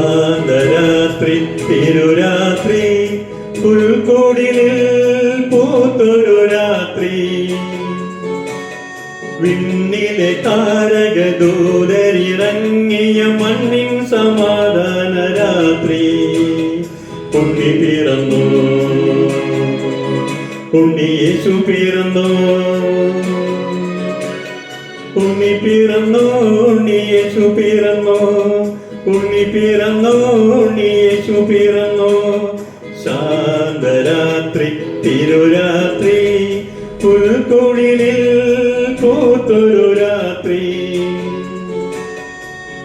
ശാന്തരാത്രി തിരുരാത്രി പുൽക്കൂടിലിൽ പൂത്തൊരു രാത്രി വിണ്ണിലെ താരകദൂതരിറങ്ങിയ മണ്ണിൻ സമാധാന രാത്രി ഉണ്ണി പിറന്നു ഉണ്ണി യേശു പിറന്നു ഉണ്ണി പിറന്നു ഉണ്ണി യേശു പിറന്നു ഉണ്ണി പിറന്നു ഉണ്ണി യേശു പിറന്നു ശാന്തരാത്രി തിരുരാത്രി പുൽക്കുടിലിൽ പൂത്തൊരു രാത്രി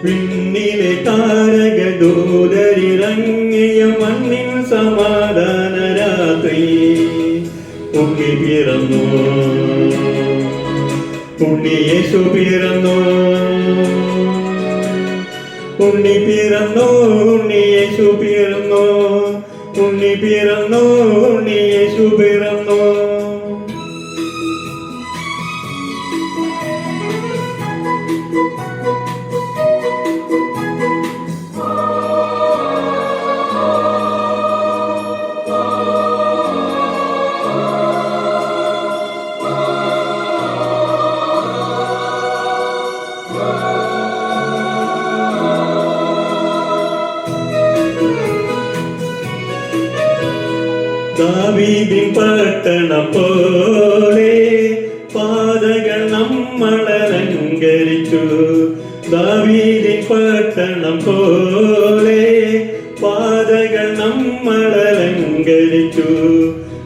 വിണ്ണിലെ താരകദൂതരിറങ്ങിയ മണ്ണിൻ സമാധാന രാത്രി ഉണ്ണി പിറന്നു ഉണ്ണി യേശു പിറന്നു ഉണ്ണി പിറന്നു ഉണ്ണി യേശു പിറന്നു ഉണ്ണി പിറന്നു ഉണ്ണി യേശു പിറന്നു ദാവീദിൻ പട്ടണം പോലെ പാതകൾ നമ്മളലങ്കരിച്ചു ദാവീദിൻ പട്ടണം പോലെ പാതകൾ നമ്മളലങ്കരിച്ചു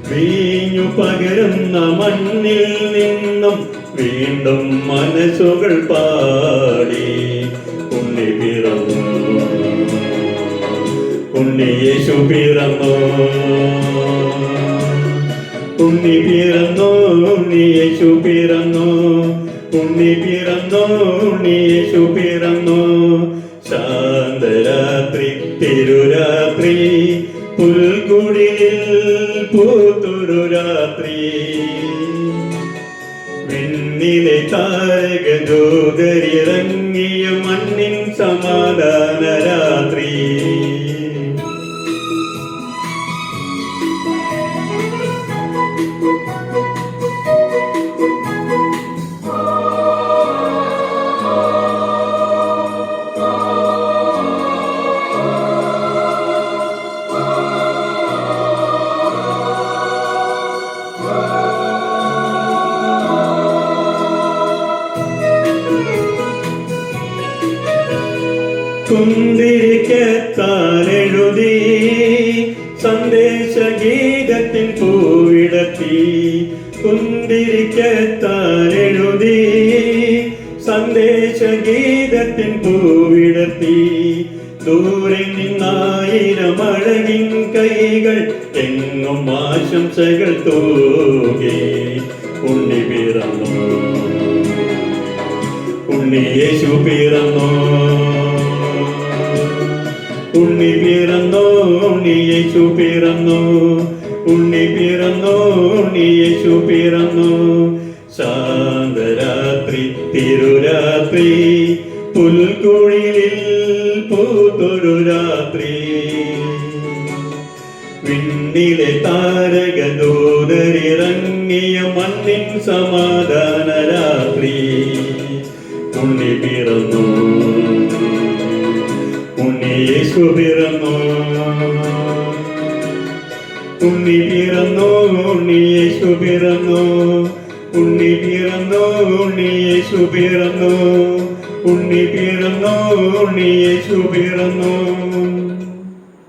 വീഞ്ഞു പകരുന്ന മണ്ണിൽ നിന്നും വീണ്ടും മനസ്സുകൾ പാടി ഉണ്ണി പിറന്നു ഉണ്ണി യേശു പിറന്നു ഉണ്ണി പിറന്നു ഉണ്ണി യേശു പിറന്നു ഉണ്ണി പിറന്നു ഉണ്ണി യേശു പിറന്നു ശാന്തരാത്രി തിരുരാത്രി പുൽക്കുടിലിൽ പൂത്തൊരു രാത്രി വിണ്ണിലെ താരകദൂതരിറങ്ങിയ മണ്ണിൻ സമാധാന രാത്രി കുന്തിരിക്കത്താലെഴുതി സന്ദേശഗീതത്തിൻ പൂവിടത്തി കുന്തിരിക്കത്താലെഴുതി സന്ദേശഗീതത്തിൻ പൂവിടത്തി ദൂരെ നിന്നായിരം അഴകിൻ കൈകൾ എങ്ങും ആശംസകൾ തൂകി ഉണ്ണി പിറന്നു ഉണ്ണി യേശു പിറന്നു ഉണ്ണി പിറന്നു ഉണ്ണി യേശു പിറന്നു ഉണ്ണി പിറന്നു ഉണ്ണി യേശു പിറന്നു ശാന്തരാത്രി തിരുരാത്രി പുൽക്കുടിലിൽ പൂത്തൊരു രാത്രി വിണ്ണിലെ താരകദൂതരിറങ്ങിയ മണ്ണിൻ സമാധാന രാത്രി ഉണ്ണി പിറന്നു ഉണ്ണി യേശു പിറന്നു ഉണ്ണി പിറന്നു ഉണ്ണി യേശു പിറന്നു ഉണ്ണി പിറന്നു ഉണ്ണി യേശു പിറന്നു ഉണ്ണി പിറന്നു ഉണ്ണി യേശു പിറന്നു